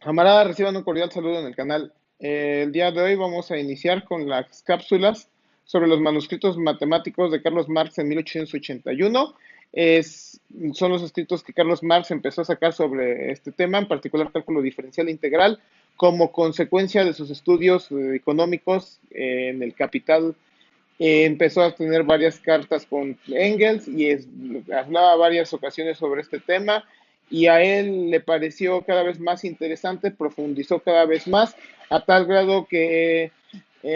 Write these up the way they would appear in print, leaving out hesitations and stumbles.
Camarada, reciban un cordial saludo en el canal. El día de hoy vamos a iniciar con las cápsulas sobre los manuscritos matemáticos de Carlos Marx en 1881. Es, son los escritos que Carlos Marx empezó a sacar sobre este tema, en particular cálculo diferencial e integral, como consecuencia de sus estudios económicos en el Capital. Empezó a tener varias cartas con Engels y hablaba varias ocasiones sobre este tema y a él le pareció cada vez más interesante, profundizó cada vez más, a tal grado que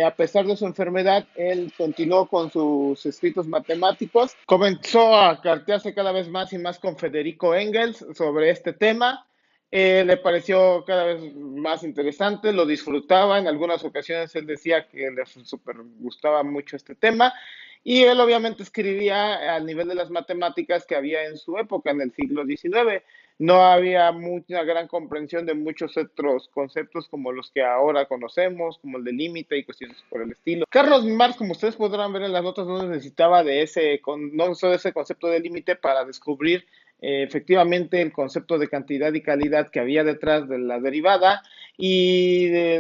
a pesar de su enfermedad, él continuó con sus escritos matemáticos, comenzó a cartearse cada vez más y más con Federico Engels sobre este tema. Le pareció cada vez más interesante, lo disfrutaba, en algunas ocasiones él decía que le super gustaba mucho este tema y él obviamente escribía al nivel de las matemáticas que había en su época, en el siglo XIX. No había mucha gran comprensión de muchos otros conceptos como los que ahora conocemos, como el de límite y cuestiones por el estilo. Carlos Marx, como ustedes podrán ver en las notas, no necesitaba de no usó ese concepto de límite para descubrir efectivamente el concepto de cantidad y calidad que había detrás de la derivada y de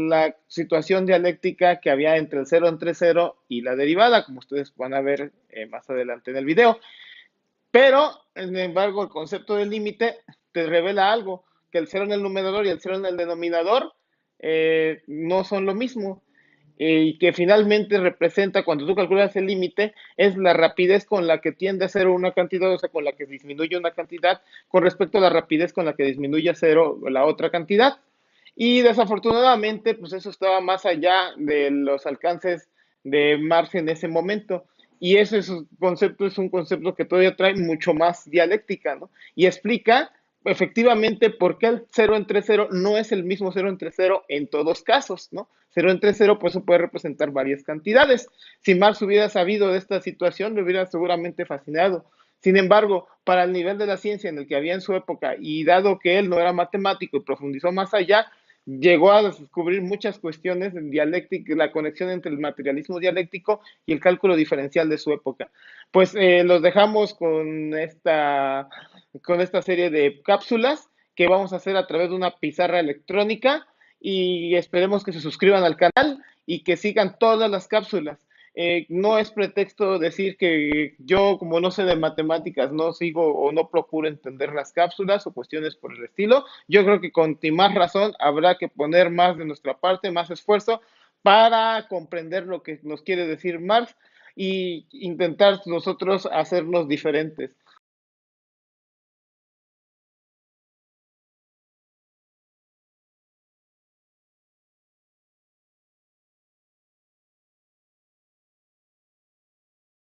la situación dialéctica que había entre el cero entre cero y la derivada, como ustedes van a ver más adelante en el video. Pero, sin embargo, el concepto del límite te revela algo, que el cero en el numerador y el cero en el denominador no son lo mismo. Y que finalmente representa, cuando tú calculas el límite, es la rapidez con la que tiende a cero una cantidad, o sea, con la que disminuye una cantidad, con respecto a la rapidez con la que disminuye a cero la otra cantidad. Y desafortunadamente, pues eso estaba más allá de los alcances de Marx en ese momento. Y ese concepto es un concepto que todavía trae mucho más dialéctica, ¿no? Y explica efectivamente por qué el cero entre cero no es el mismo cero entre cero en todos casos, ¿no? Cero entre cero, pues eso puede representar varias cantidades. Si Marx hubiera sabido de esta situación, le hubiera seguramente fascinado. Sin embargo, para el nivel de la ciencia en el que había en su época, y dado que él no era matemático y profundizó más allá, llegó a descubrir muchas cuestiones en dialéctica, la conexión entre el materialismo dialéctico y el cálculo diferencial de su época. Pues los dejamos con esta serie de cápsulas que vamos a hacer a través de una pizarra electrónica y esperemos que se suscriban al canal y que sigan todas las cápsulas. No es pretexto decir que yo, como no sé de matemáticas, no sigo o no procuro entender las cápsulas o cuestiones por el estilo. Yo creo que con más razón habrá que poner más de nuestra parte, más esfuerzo para comprender lo que nos quiere decir Marx y intentar nosotros hacernos diferentes.